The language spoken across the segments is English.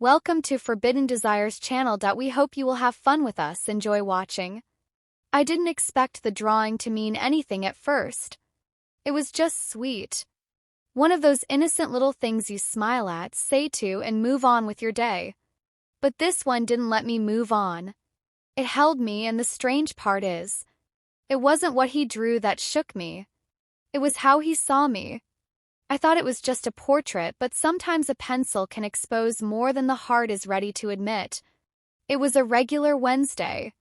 Welcome to Forbidden Desires channel. We hope you will have fun with us. Enjoy watching. I didn't expect the drawing to mean anything at first. It was just sweet. One of those innocent little things you smile at, say to, and move on with your day. But this one didn't let me move on. It held me, and the strange part is, it wasn't what he drew that shook me. It was how he saw me. I thought it was just a portrait, but sometimes a pencil can expose more than the heart is ready to admit. It was a regular Wednesday.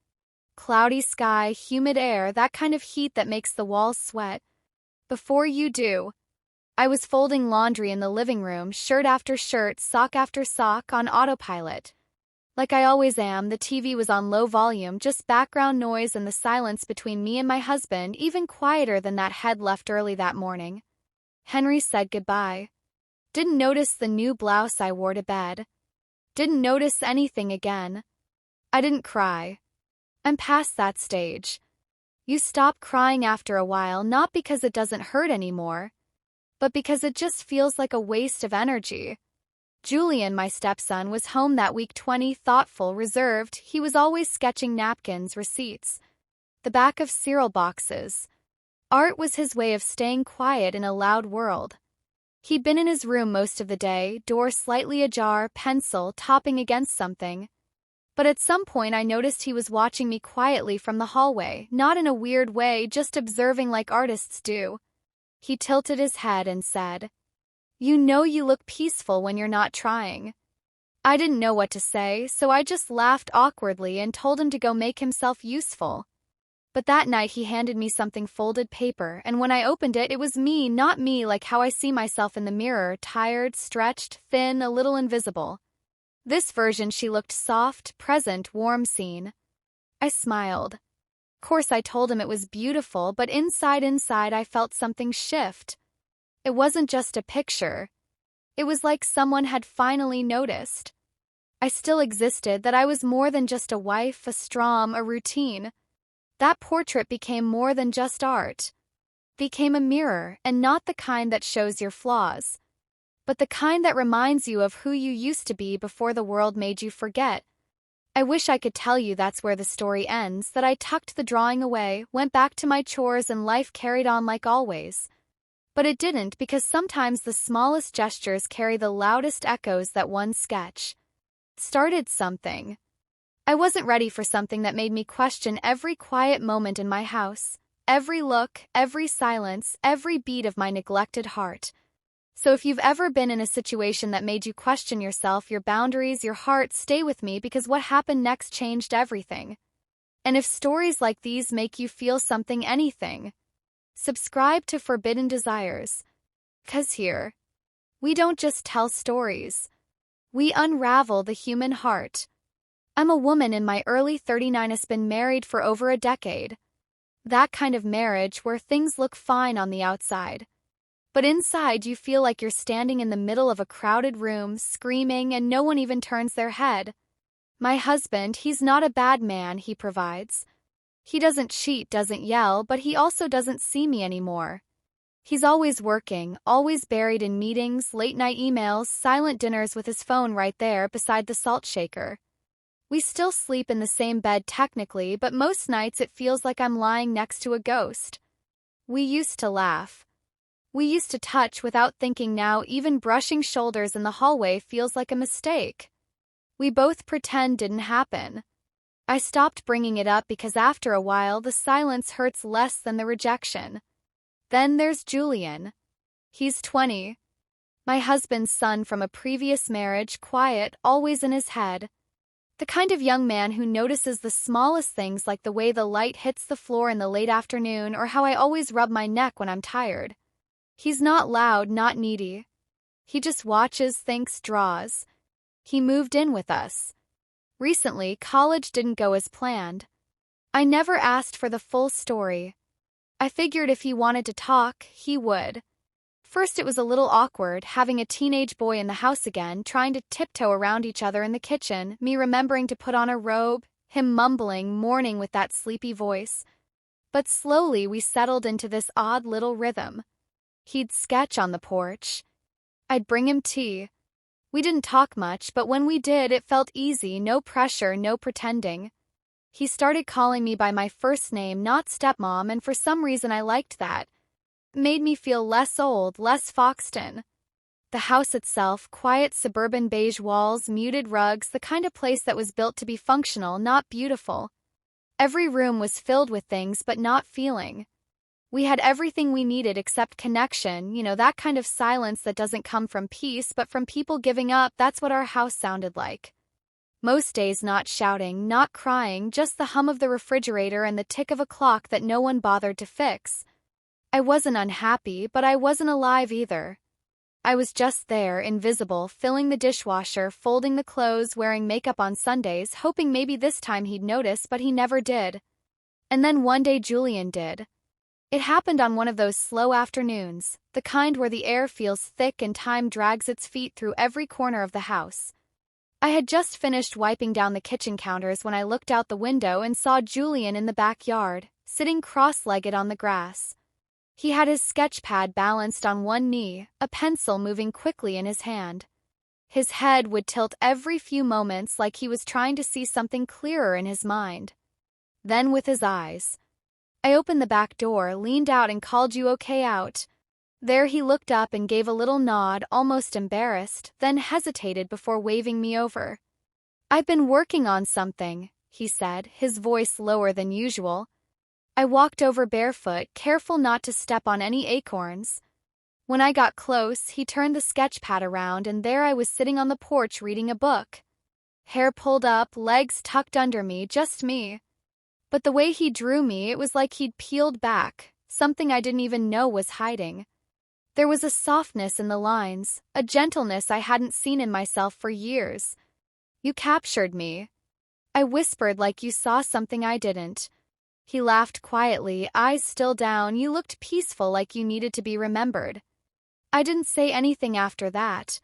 Cloudy sky, humid air, that kind of heat that makes the walls sweat. Before you do, I was folding laundry in the living room, shirt after shirt, sock after sock, on autopilot. Like I always am, the TV was on low volume, just background noise, and the silence between me and my husband even quieter than that head left early that morning. Henry said goodbye. Didn't notice the new blouse I wore to bed. Didn't notice anything again. I didn't cry. I'm past that stage. You stop crying after a while, not because it doesn't hurt anymore, but because it just feels like a waste of energy. Julian, my stepson, was home that week, 20, thoughtful, reserved. He was always sketching napkins, receipts, the back of cereal boxes. Art was his way of staying quiet in a loud world. He'd been in his room most of the day, door slightly ajar, pencil topping against something. But at some point I noticed he was watching me quietly from the hallway, not in a weird way, just observing like artists do. He tilted his head and said, "You know you look peaceful when you're not trying." I didn't know what to say, so I just laughed awkwardly and told him to go make himself useful. But that night he handed me something folded paper, and when I opened it, it was me, not me like how I see myself in the mirror, tired, stretched, thin, a little invisible. This version she looked soft, present, warm seen. I smiled. Of course I told him it was beautiful, but inside I felt something shift. It wasn't just a picture. It was like someone had finally noticed. I still existed, that I was more than just a wife, a strom, a routine. That portrait became more than just art. Became a mirror, and not the kind that shows your flaws, but the kind that reminds you of who you used to be before the world made you forget. I wish I could tell you that's where the story ends, that I tucked the drawing away, went back to my chores, and life carried on like always. But it didn't, because sometimes the smallest gestures carry the loudest echoes. That one sketch started something. I wasn't ready for something that made me question every quiet moment in my house, every look, every silence, every beat of my neglected heart. So if you've ever been in a situation that made you question yourself, your boundaries, your heart, stay with me, because what happened next changed everything. And if stories like these make you feel something, anything, subscribe to Forbidden Desires. 'Cause here, we don't just tell stories. We unravel the human heart. I'm a woman in my early 39s, been married for over a decade. That kind of marriage where things look fine on the outside, but inside you feel like you're standing in the middle of a crowded room, screaming, and no one even turns their head. My husband, he's not a bad man, he provides. He doesn't cheat, doesn't yell, but he also doesn't see me anymore. He's always working, always buried in meetings, late-night emails, silent dinners with his phone right there beside the salt shaker. We still sleep in the same bed technically, but most nights it feels like I'm lying next to a ghost. We used to laugh. We used to touch without thinking. Now even brushing shoulders in the hallway feels like a mistake. We both pretend didn't happen. I stopped bringing it up because after a while the silence hurts less than the rejection. Then there's Julian. He's 20. My husband's son from a previous marriage, quiet, always in his head. The kind of young man who notices the smallest things, like the way the light hits the floor in the late afternoon, or how I always rub my neck when I'm tired. He's not loud, not needy. He just watches, thinks, draws. He moved in with us. Recently, college didn't go as planned. I never asked for the full story. I figured if he wanted to talk, he would. First it was a little awkward, having a teenage boy in the house again, trying to tiptoe around each other in the kitchen, me remembering to put on a robe, him mumbling, mourning with that sleepy voice. But slowly we settled into this odd little rhythm. He'd sketch on the porch. I'd bring him tea. We didn't talk much, but when we did, it felt easy, no pressure, no pretending. He started calling me by my first name, not stepmom, and for some reason I liked that. It made me feel less old, less Foxton. The house itself, quiet suburban beige walls, muted rugs, the kind of place that was built to be functional, not beautiful. Every room was filled with things but not feeling. We had everything we needed except connection, that kind of silence that doesn't come from peace but from people giving up. That's what our house sounded like. Most days not shouting, not crying, just the hum of the refrigerator and the tick of a clock that no one bothered to fix. I wasn't unhappy, but I wasn't alive either. I was just there, invisible, filling the dishwasher, folding the clothes, wearing makeup on Sundays, hoping maybe this time he'd notice, but he never did. And then one day Julian did. It happened on one of those slow afternoons, the kind where the air feels thick and time drags its feet through every corner of the house. I had just finished wiping down the kitchen counters when I looked out the window and saw Julian in the backyard, sitting cross-legged on the grass. He had his sketch pad balanced on one knee, a pencil moving quickly in his hand. His head would tilt every few moments like he was trying to see something clearer in his mind. Then with his eyes. I opened the back door, leaned out and called, "You okay out?" There he looked up and gave a little nod, almost embarrassed, then hesitated before waving me over. "I've been working on something," he said, his voice lower than usual. I walked over barefoot, careful not to step on any acorns. When I got close, he turned the sketch pad around and there I was sitting on the porch reading a book. Hair pulled up, legs tucked under me, just me. But the way he drew me, it was like he'd peeled back, something I didn't even know was hiding. There was a softness in the lines, a gentleness I hadn't seen in myself for years. "You captured me," I whispered, like you saw something I didn't. He laughed quietly, eyes still down. "You looked peaceful, like you needed to be remembered." I didn't say anything after that.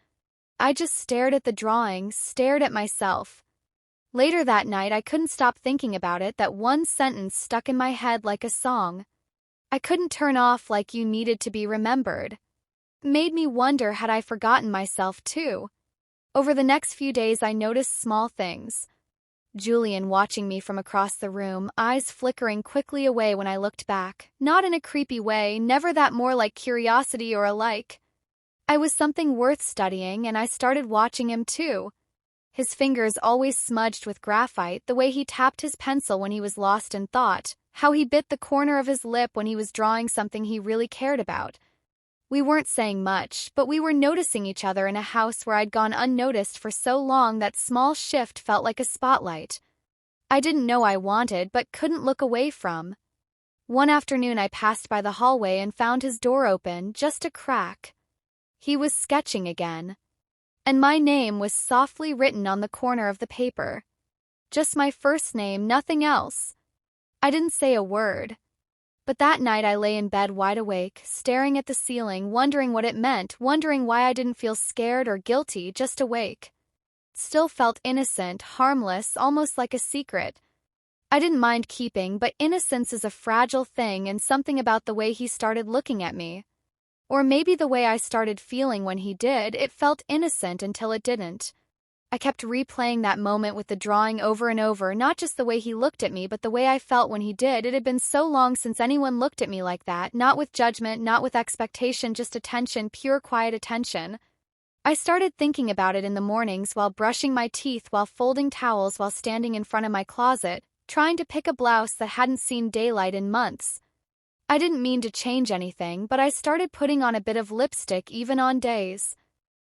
I just stared at the drawing, stared at myself. Later that night, I couldn't stop thinking about it. That one sentence stuck in my head like a song. I couldn't turn off "like you needed to be remembered." It made me wonder, had I forgotten myself too? Over the next few days, I noticed small things. Julian watching me from across the room, eyes flickering quickly away when I looked back. Not in a creepy way, never that, more like curiosity or a like. I was something worth studying, and I started watching him too. His fingers always smudged with graphite, the way he tapped his pencil when he was lost in thought, how he bit the corner of his lip when he was drawing something he really cared about. We weren't saying much, but we were noticing each other in a house where I'd gone unnoticed for so long. That small shift felt like a spotlight. I didn't know I wanted, but couldn't look away from. One afternoon I passed by the hallway and found his door open, just a crack. He was sketching again. And my name was softly written on the corner of the paper. Just my first name, nothing else. I didn't say a word. But that night I lay in bed wide awake, staring at the ceiling, wondering what it meant, wondering why I didn't feel scared or guilty, just awake. It still felt innocent, harmless, almost like a secret. I didn't mind keeping, but innocence is a fragile thing, and something about the way he started looking at me. Or maybe the way I started feeling when he did, it felt innocent until it didn't. I kept replaying that moment with the drawing over and over, not just the way he looked at me, but the way I felt when he did. It had been so long since anyone looked at me like that, not with judgment, not with expectation, just attention, pure quiet attention. I started thinking about it in the mornings, while brushing my teeth, while folding towels, while standing in front of my closet, trying to pick a blouse that hadn't seen daylight in months. I didn't mean to change anything, but I started putting on a bit of lipstick even on days.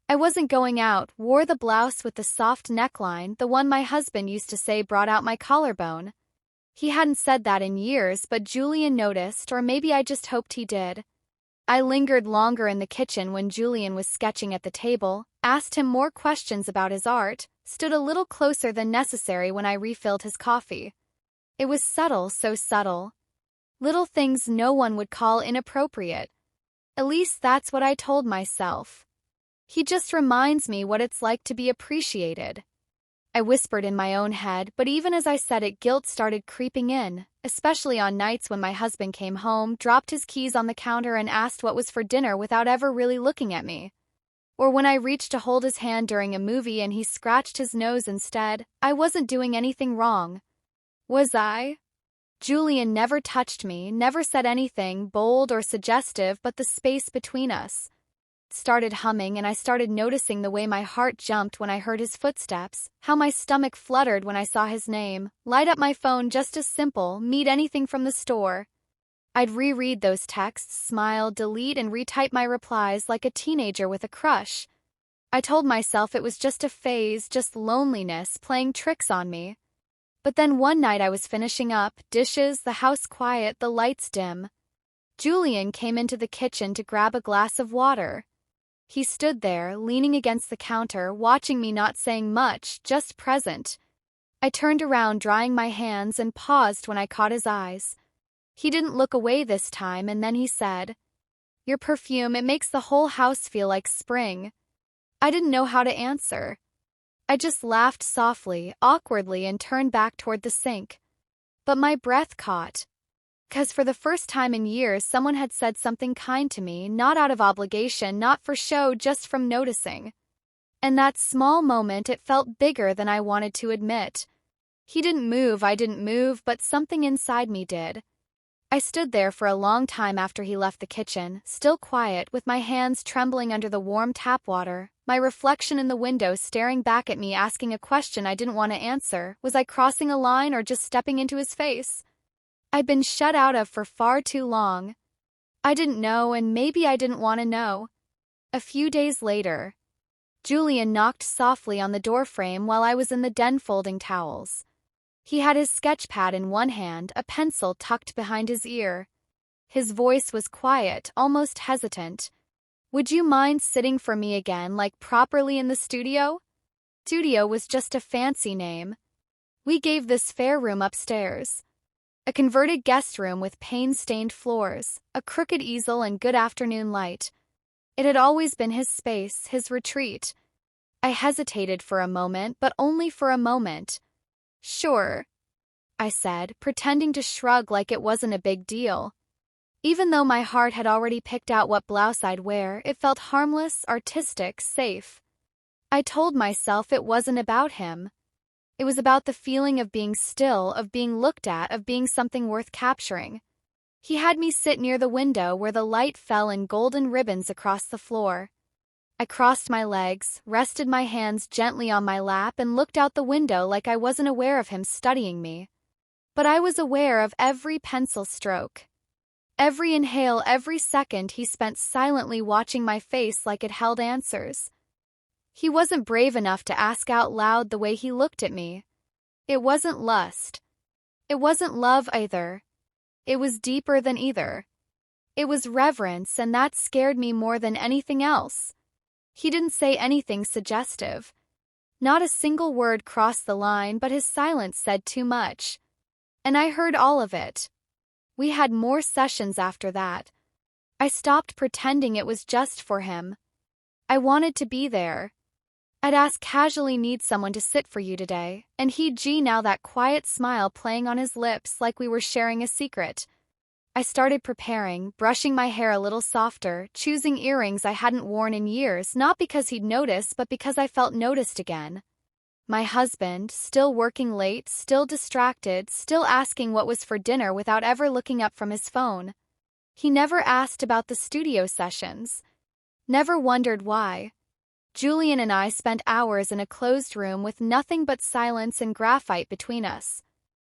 I wasn't going out, wore the blouse with the soft neckline, the one my husband used to say brought out my collarbone. He hadn't said that in years, but Julian noticed, or maybe I just hoped he did. I lingered longer in the kitchen when Julian was sketching at the table, asked him more questions about his art, stood a little closer than necessary when I refilled his coffee. It was subtle, so subtle. Little things no one would call inappropriate. At least that's what I told myself. He just reminds me what it's like to be appreciated. I whispered in my own head, but even as I said it, guilt started creeping in, especially on nights when my husband came home, dropped his keys on the counter and asked what was for dinner without ever really looking at me. Or when I reached to hold his hand during a movie and he scratched his nose instead. I wasn't doing anything wrong. Was I? Julian never touched me, never said anything bold or suggestive, but the space between us started humming, and I started noticing the way my heart jumped when I heard his footsteps, how my stomach fluttered when I saw his name. Light up my phone, just as simple, meet anything from the store. I'd reread those texts, smile, delete, and retype my replies like a teenager with a crush. I told myself it was just a phase, just loneliness playing tricks on me. But then one night I was finishing up, dishes, the house quiet, the lights dim. Julian came into the kitchen to grab a glass of water. He stood there, leaning against the counter, watching me, not saying much, just present. I turned around, drying my hands, and paused when I caught his eyes. He didn't look away this time, and then he said, "Your perfume, it makes the whole house feel like spring." I didn't know how to answer. I just laughed softly, awkwardly, and turned back toward the sink. But my breath caught. 'Cause for the first time in years someone had said something kind to me, not out of obligation, not for show, just from noticing. And that small moment, it felt bigger than I wanted to admit. He didn't move, I didn't move, but something inside me did. I stood there for a long time after he left the kitchen, still quiet, with my hands trembling under the warm tap water, my reflection in the window staring back at me, asking a question I didn't want to answer. Was I crossing a line or just stepping into his face? I'd been shut out of for far too long. I didn't know, and maybe I didn't want to know. A few days later, Julian knocked softly on the doorframe while I was in the den folding towels. He had his sketch pad in one hand, a pencil tucked behind his ear. His voice was quiet, almost hesitant. "Would you mind sitting for me again, like properly in the studio?" Studio was just a fancy name. We gave this fair room upstairs. A converted guest room with pain-stained floors, a crooked easel, and good afternoon light. It had always been his space, his retreat. I hesitated for a moment, but only for a moment. "Sure," I said, pretending to shrug like it wasn't a big deal. Even though my heart had already picked out what blouse I'd wear, it felt harmless, artistic, safe. I told myself it wasn't about him. It was about the feeling of being still, of being looked at, of being something worth capturing. He had me sit near the window where the light fell in golden ribbons across the floor. I crossed my legs, rested my hands gently on my lap, and looked out the window like I wasn't aware of him studying me. But I was aware of every pencil stroke. Every inhale, every second he spent silently watching my face like it held answers. He wasn't brave enough to ask out loud the way he looked at me. It wasn't lust. It wasn't love either. It was deeper than either. It was reverence, and that scared me more than anything else. He didn't say anything suggestive. Not a single word crossed the line, but his silence said too much. And I heard all of it. We had more sessions after that. I stopped pretending it was just for him. I wanted to be there. I'd ask casually, "Need someone to sit for you today?" And he'd now that quiet smile playing on his lips like we were sharing a secret. I started preparing, brushing my hair a little softer, choosing earrings I hadn't worn in years, not because he'd notice, but because I felt noticed again. My husband, still working late, still distracted, still asking what was for dinner without ever looking up from his phone. He never asked about the studio sessions. Never wondered why. Julian and I spent hours in a closed room with nothing but silence and graphite between us.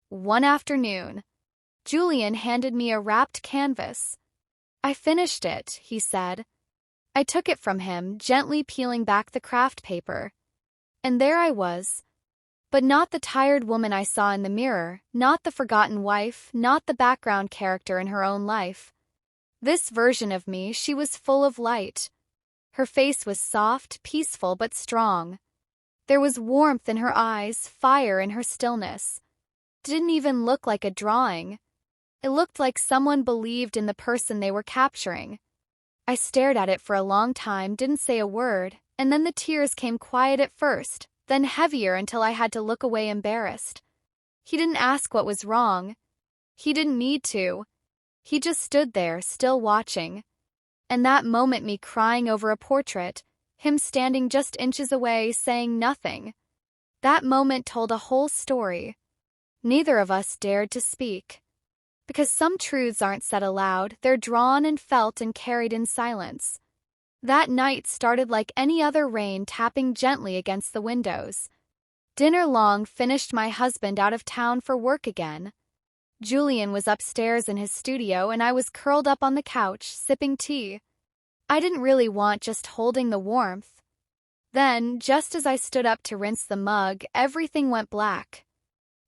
One afternoon, Julian handed me a wrapped canvas. "I finished it," he said. I took it from him, gently peeling back the craft paper. And there I was. But not the tired woman I saw in the mirror, not the forgotten wife, not the background character in her own life. This version of me, she was full of light. Her face was soft, peaceful, but strong. There was warmth in her eyes, fire in her stillness. Didn't even look like a drawing. It looked like someone believed in the person they were capturing. I stared at it for a long time, didn't say a word, and then the tears came, quiet at first, then heavier until I had to look away embarrassed. He didn't ask what was wrong. He didn't need to. He just stood there, still watching. And that moment, me crying over a portrait, him standing just inches away saying nothing. That moment told a whole story. Neither of us dared to speak. Because some truths aren't said aloud, they're drawn and felt and carried in silence. That night started like any other, rain tapping gently against the windows. Dinner long finished, my husband out of town for work again. Julian was upstairs in his studio and I was curled up on the couch, sipping tea. I didn't really want just holding the warmth. Then, just as I stood up to rinse the mug, everything went black.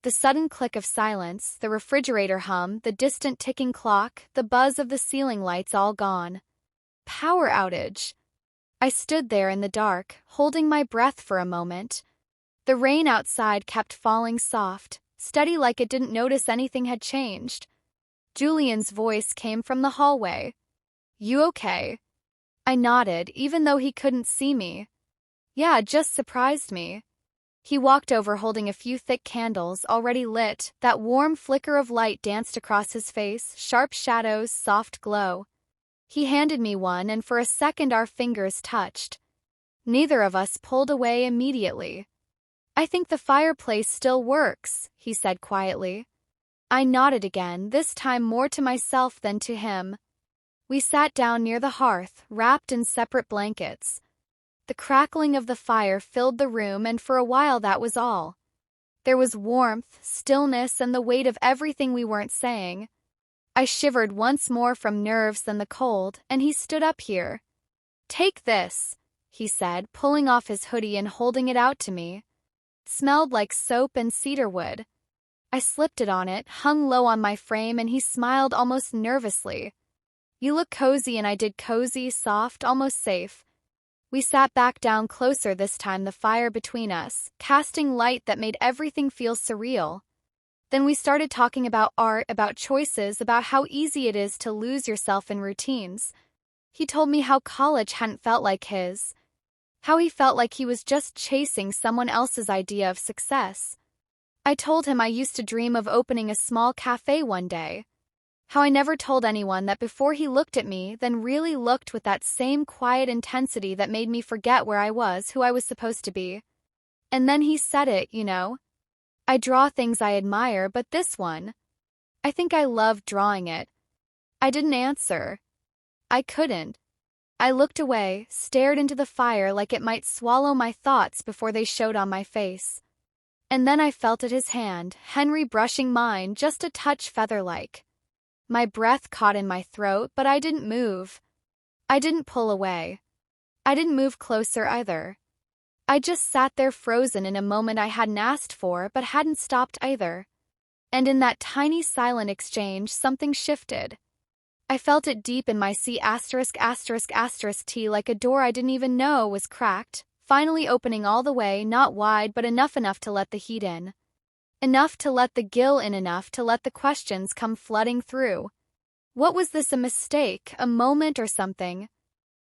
The sudden click of silence, the refrigerator hum, the distant ticking clock, the buzz of the ceiling lights all gone. Power outage. I stood there in the dark, holding my breath for a moment. The rain outside kept falling soft, steady, like it didn't notice anything had changed. Julian's voice came from the hallway. "You okay?" I nodded, even though he couldn't see me. "Yeah, it just surprised me." He walked over holding a few thick candles, already lit. That warm flicker of light danced across his face, sharp shadows, soft glow. He handed me one, and for a second our fingers touched. Neither of us pulled away immediately. "I think the fireplace still works," he said quietly. I nodded again, this time more to myself than to him. We sat down near the hearth, wrapped in separate blankets. The crackling of the fire filled the room, and for a while that was all. There was warmth, stillness, and the weight of everything we weren't saying. I shivered once more from nerves than the cold, and he stood up here. "Take this," he said, pulling off his hoodie and holding it out to me. It smelled like soap and cedarwood. I slipped it on, it hung low on my frame, and he smiled almost nervously. "You look cozy," and I did. Cozy, soft, almost safe. We sat back down closer this time, the fire between us, casting light that made everything feel surreal. Then we started talking about art, about choices, about how easy it is to lose yourself in routines. He told me how college hadn't felt like his, how he felt like he was just chasing someone else's idea of success. I told him I used to dream of opening a small cafe one day. How I never told anyone that before he looked at me, then really looked with that same quiet intensity that made me forget where I was, who I was supposed to be. And then he said it, you know. I draw things I admire, but this one, I think I loved drawing it. I didn't answer. I couldn't. I looked away, stared into the fire like it might swallow my thoughts before they showed on my face. And then I felt at his hand, Henry brushing mine, just a touch feather-like. My breath caught in my throat, but I didn't move. I didn't pull away. I didn't move closer either. I just sat there frozen in a moment I hadn't asked for, but hadn't stopped either. And in that tiny silent exchange, something shifted. I felt it deep in my C********, like a door I didn't even know was cracked, finally opening all the way, not wide but enough to let the heat in. Enough to let the gill in, enough to let the questions come flooding through. What was this, a mistake, a moment or something?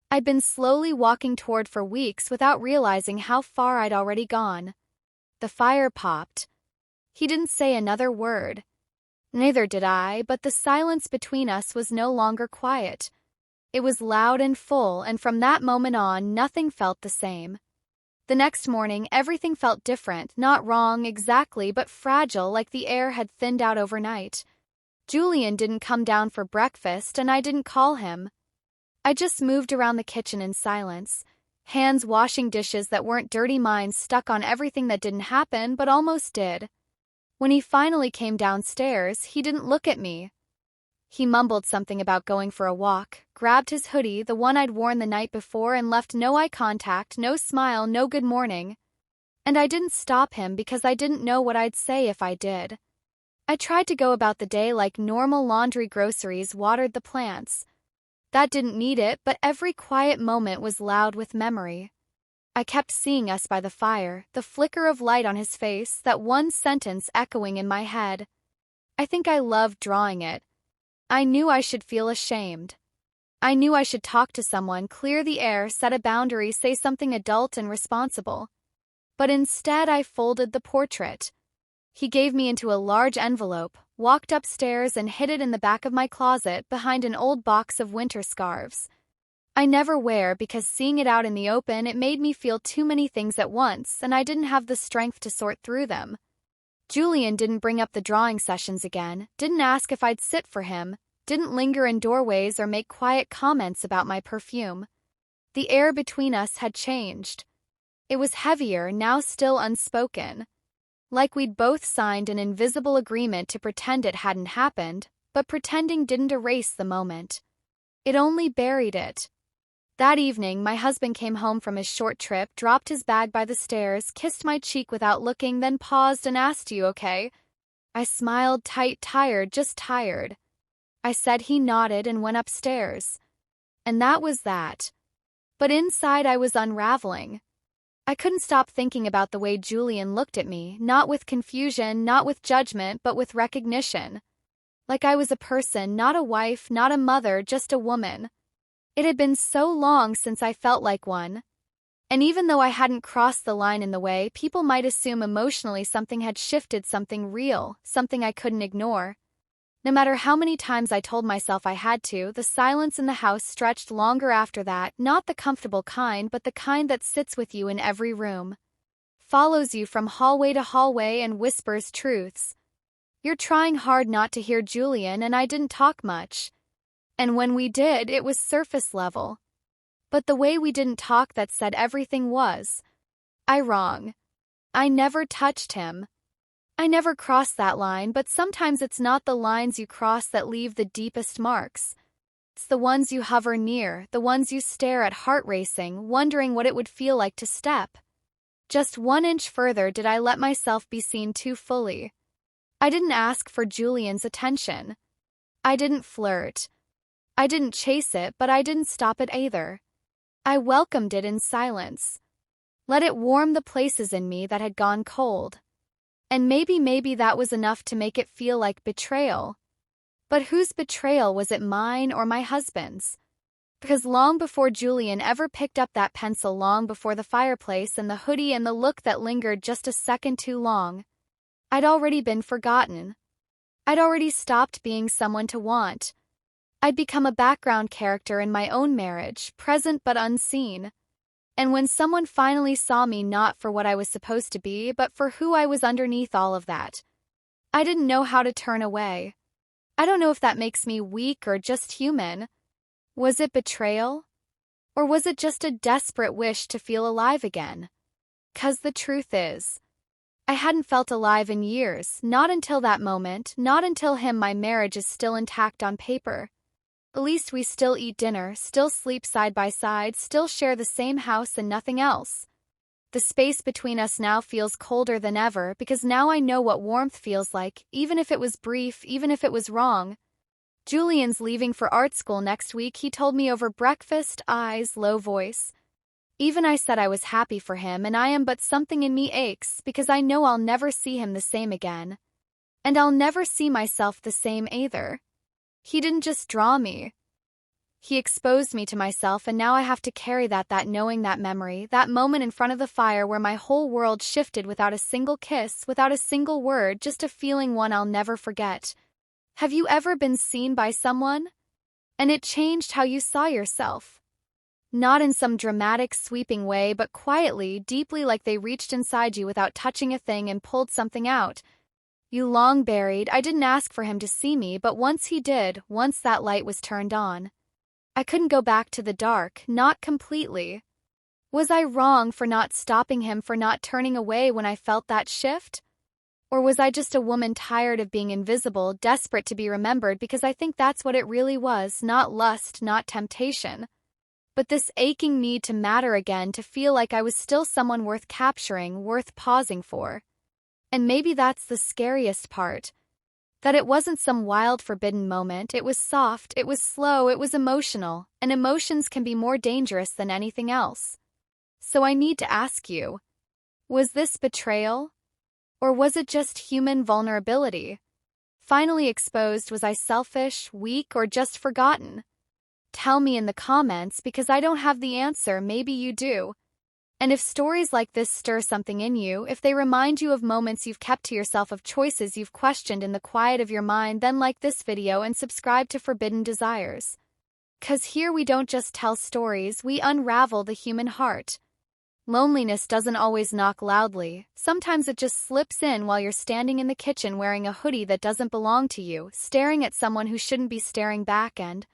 I'd been slowly walking toward for weeks without realizing how far I'd already gone. The fire popped. He didn't say another word. Neither did I, but the silence between us was no longer quiet. It was loud and full, and from that moment on, nothing felt the same. The next morning, everything felt different, not wrong exactly, but fragile, like the air had thinned out overnight. Julian didn't come down for breakfast, and I didn't call him. I just moved around the kitchen in silence, hands washing dishes that weren't dirty, minds stuck on everything that didn't happen but almost did. When he finally came downstairs, he didn't look at me. He mumbled something about going for a walk, grabbed his hoodie, the one I'd worn the night before, and left. No eye contact, no smile, no good morning. And I didn't stop him because I didn't know what I'd say if I did. I tried to go about the day like normal, laundry, groceries, watered the plants. That didn't need it, but every quiet moment was loud with memory. I kept seeing us by the fire, the flicker of light on his face, that one sentence echoing in my head. I think I loved drawing it. I knew I should feel ashamed. I knew I should talk to someone, clear the air, set a boundary, say something adult and responsible. But instead I folded the portrait. He gave me into a large envelope, walked upstairs and hid it in the back of my closet behind an old box of winter scarves. I never wear because seeing it out in the open, it made me feel too many things at once, and I didn't have the strength to sort through them. Julian didn't bring up the drawing sessions again, didn't ask if I'd sit for him, didn't linger in doorways or make quiet comments about my perfume. The air between us had changed. It was heavier, now still unspoken. Like we'd both signed an invisible agreement to pretend it hadn't happened, but pretending didn't erase the moment. It only buried it. That evening, my husband came home from his short trip, dropped his bag by the stairs, kissed my cheek without looking, then paused and asked, "You okay?" I smiled, tired, just tired. I said. He nodded and went upstairs. And that was that. But inside I was unraveling. I couldn't stop thinking about the way Julian looked at me, not with confusion, not with judgment, but with recognition. Like I was a person, not a wife, not a mother, just a woman. It had been so long since I felt like one. And even though I hadn't crossed the line in the way, people might assume emotionally something had shifted, something real, something I couldn't ignore. No matter how many times I told myself I had to, the silence in the house stretched longer after that, not the comfortable kind, but the kind that sits with you in every room. Follows you from hallway to hallway and whispers truths. You're trying hard not to hear Julian, and I didn't talk much. And when we did, it was surface level. But the way we didn't talk that said everything was. I wrong. I never touched him. I never crossed that line, but sometimes it's not the lines you cross that leave the deepest marks. It's the ones you hover near, the ones you stare at, heart racing, wondering what it would feel like to step. Just 1 inch further did I let myself be seen too fully. I didn't ask for Julian's attention. I didn't flirt. I didn't chase it, but I didn't stop it either. I welcomed it in silence. Let it warm the places in me that had gone cold. And maybe that was enough to make it feel like betrayal. But whose betrayal was it, mine or my husband's? Because long before Julian ever picked up that pencil, long before the fireplace and the hoodie and the look that lingered just a second too long, I'd already been forgotten. I'd already stopped being someone to want. I'd become a background character in my own marriage, present but unseen. And when someone finally saw me, not for what I was supposed to be, but for who I was underneath all of that, I didn't know how to turn away. I don't know if that makes me weak or just human. Was it betrayal? Or was it just a desperate wish to feel alive again? 'Cause the truth is, I hadn't felt alive in years, not until that moment, not until him. My marriage is still intact on paper. At least we still eat dinner, still sleep side by side, still share the same house and nothing else. The space between us now feels colder than ever because now I know what warmth feels like, even if it was brief, even if it was wrong. Julian's leaving for art school next week, he told me over breakfast, eyes, low voice. Even I said I was happy for him, and I am, but something in me aches because I know I'll never see him the same again. And I'll never see myself the same either. He didn't just draw me. He exposed me to myself, and now I have to carry that knowing, that memory, that moment in front of the fire where my whole world shifted without a single kiss, without a single word, just a feeling, one I'll never forget. Have you ever been seen by someone? And it changed how you saw yourself. Not in some dramatic, sweeping way, but quietly, deeply, like they reached inside you without touching a thing and pulled something out. You long buried. I didn't ask for him to see me, but once he did, once that light was turned on, I couldn't go back to the dark, not completely. Was I wrong for not stopping him, for not turning away when I felt that shift? Or was I just a woman tired of being invisible, desperate to be remembered? Because I think that's what it really was, not lust, not temptation. But this aching need to matter again, to feel like I was still someone worth capturing, worth pausing for. And maybe that's the scariest part. That it wasn't some wild, forbidden moment. It was soft, it was slow, it was emotional, and emotions can be more dangerous than anything else. So I need to ask you, was this betrayal? Or was it just human vulnerability? Finally exposed, was I selfish, weak, or just forgotten? Tell me in the comments, because I don't have the answer, maybe you do. And if stories like this stir something in you, if they remind you of moments you've kept to yourself, of choices you've questioned in the quiet of your mind, then like this video and subscribe to Forbidden Desires. 'Cause here we don't just tell stories, we unravel the human heart. Loneliness doesn't always knock loudly. Sometimes it just slips in while you're standing in the kitchen wearing a hoodie that doesn't belong to you, staring at someone who shouldn't be staring back, and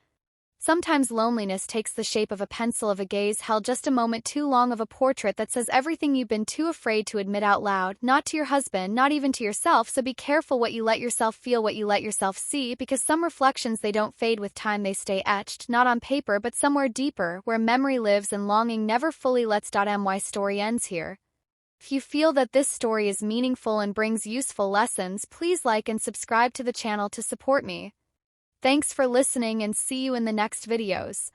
sometimes loneliness takes the shape of a pencil, of a gaze held just a moment too long, of a portrait that says everything you've been too afraid to admit out loud, not to your husband, not even to yourself. So be careful what you let yourself feel, what you let yourself see, because some reflections, they don't fade with time, they stay etched, not on paper but somewhere deeper, where memory lives and longing never fully lets. My story ends here. If you feel that this story is meaningful and brings useful lessons, please like and subscribe to the channel to support me. Thanks for listening and see you in the next videos.